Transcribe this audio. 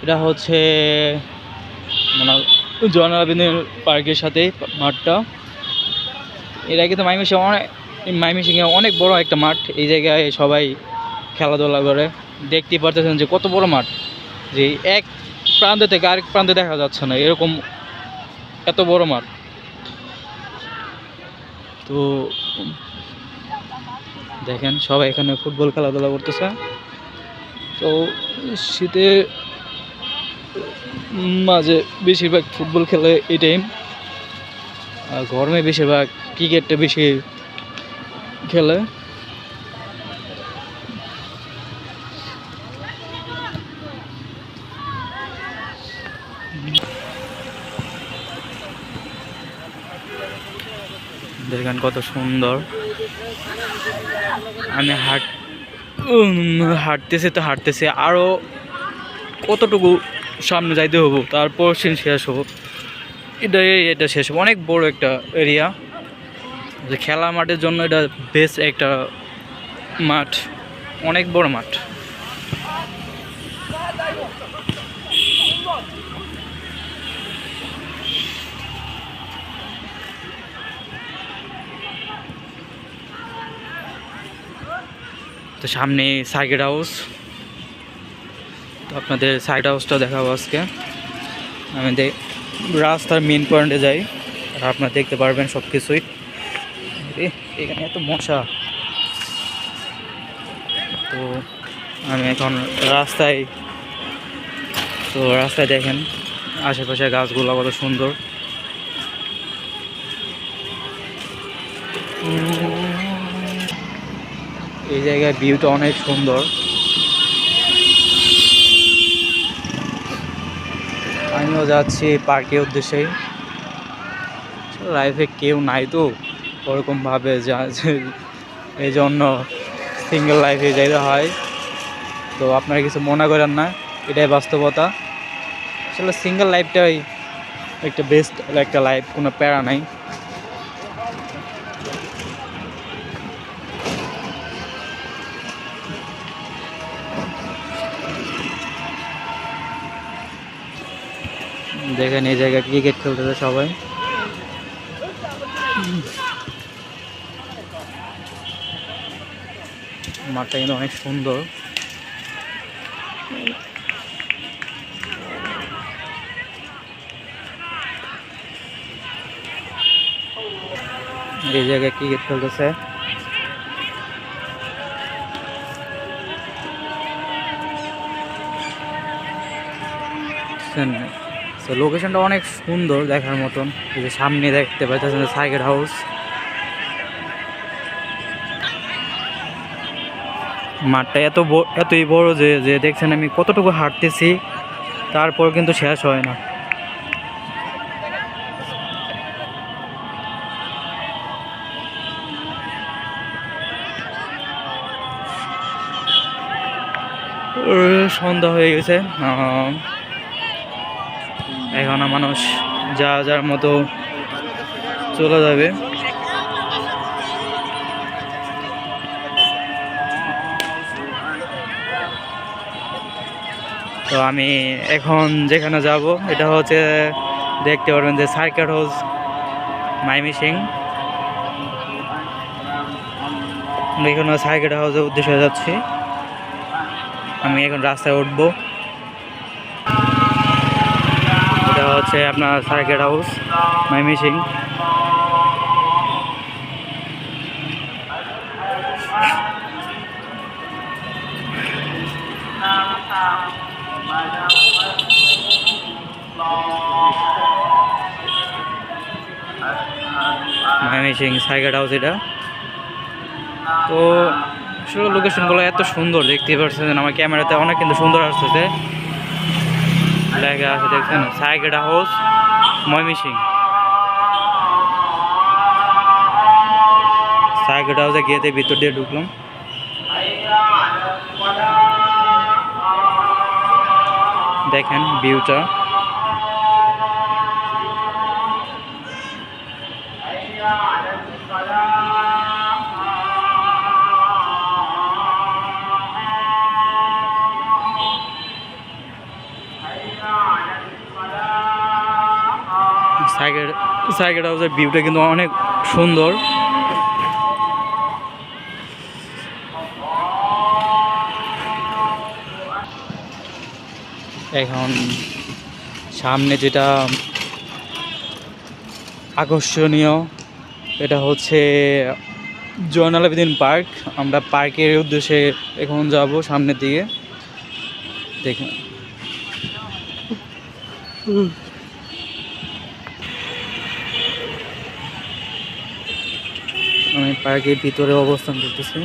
এটা হচ্ছে মানে জয়নাল আবেদিন পার্কের সাথে মাঠটা। এর আগে তো ময়মনসিংহে অনেক বড় একটা মাঠ, এই জায়গায় সবাই খেলাধুলা করে। দেখতেই পারতেছেন যে কত বড় মাঠ, যে এক প্রান্ত থেকে আরেক প্রান্তে দেখা যাচ্ছে না, এরকম এত বড় মাঠ। তো দেখেন সবাই এখানে ফুটবল খেলাধুলা করতেছে। তো শীতের মাঝে বেশিরভাগ ফুটবল খেলে এই টাইম, আর গরমে বেশিরভাগ ক্রিকেটটা বেশি খেলে। দেখেন কত সুন্দর। আমি হাঁটতেছি আরো কতটুকু সামনে যাইতে হবো, তারপর শেষ হবো। এটা শেষ হবো। অনেক বড় একটা এরিয়া, যে খেলা মাঠের জন্য এটা বেস্ট একটা মাঠ, অনেক বড় মাঠ। তো সামনে সার্কিট হাউস, তো আপনাদের সার্কিট হাউসটা দেখাবো আজকে। আমি রাস্তার মেন পয়েন্টে যাই, আর আপনারা দেখতে পারবেন সব কিছুই। এখানে এত মশা। তো আমি এখন রাস্তায় দেখেন আশেপাশে গাছগুলো কত সুন্দর। এই জায়গায় ভিউটা অনেক সুন্দর। আমিও যাচ্ছি পার্কের উদ্দেশ্যেই। লাইফে কেউ নাই তো ওরকমভাবে এই জন্য সিঙ্গেল লাইফে যাইতে হয়। তো আপনারা কিছু মনে করেন না, এটাই বাস্তবতা। আসলে সিঙ্গেল লাইফটাই একটা বেস্ট একটা লাইফ, কোনো প্যারা নাই। দেখেন এই জায়গায় ক্রিকেট খেলতেছে সবাই। মাঠটা কিন্তু অনেক সুন্দর। এই জায়গায় ক্রিকেট খেলতেছে। লোকেশনটা অনেক সুন্দর দেখার মতন। এই যে সামনে দেখতে পাচ্ছেন সার্কিট হাউস। মাঠটা এতই বড় যে দেখছেন আমি কতটুকু হাঁটতেছি, তারপর কিন্তু শেষ হয় না। সন্ধ্যা হয়ে গেছে, এখন মানুষ যার মতো চলে যাবে। তো আমি এখন যেখানে যাব এটা হচ্ছে দেখতে পারবেন যে সার্কিট হাউস ময়মনসিংহ। এখানে সার্কিট হাউসের উদ্দেশ্যে যাচ্ছি। আমি এখন রাস্তায় উঠবো। এটা হচ্ছে আপনার circuit house Mymensingh. Mymensingh circuit house এটা। তো আসলে লোকেশনগুলো এত সুন্দর, দেখতে পাচ্ছেন আমার ক্যামেরাতে অনেক কিন্তু সুন্দর আসতেছে। লেখা আছে দেখছেন সার্কিট হাউস ময়মনসিংহ। সার্কিট হাউসে গিয়ে ভিতর দিয়ে ঢুকলাম। দেখেন ভিউটা। সাইকেল সাইকেল হাউসের ভিউটা কিন্তু অনেক সুন্দর। এখন সামনে যেটা আকর্ষণীয় এটা হচ্ছে জয়নাল আবেদিন পার্ক। আমরা পার্কের উদ্দেশ্যে এখন যাব সামনের দিকে। দেখুন আমি পার্কের ভিতরে অবস্থান করতেছি।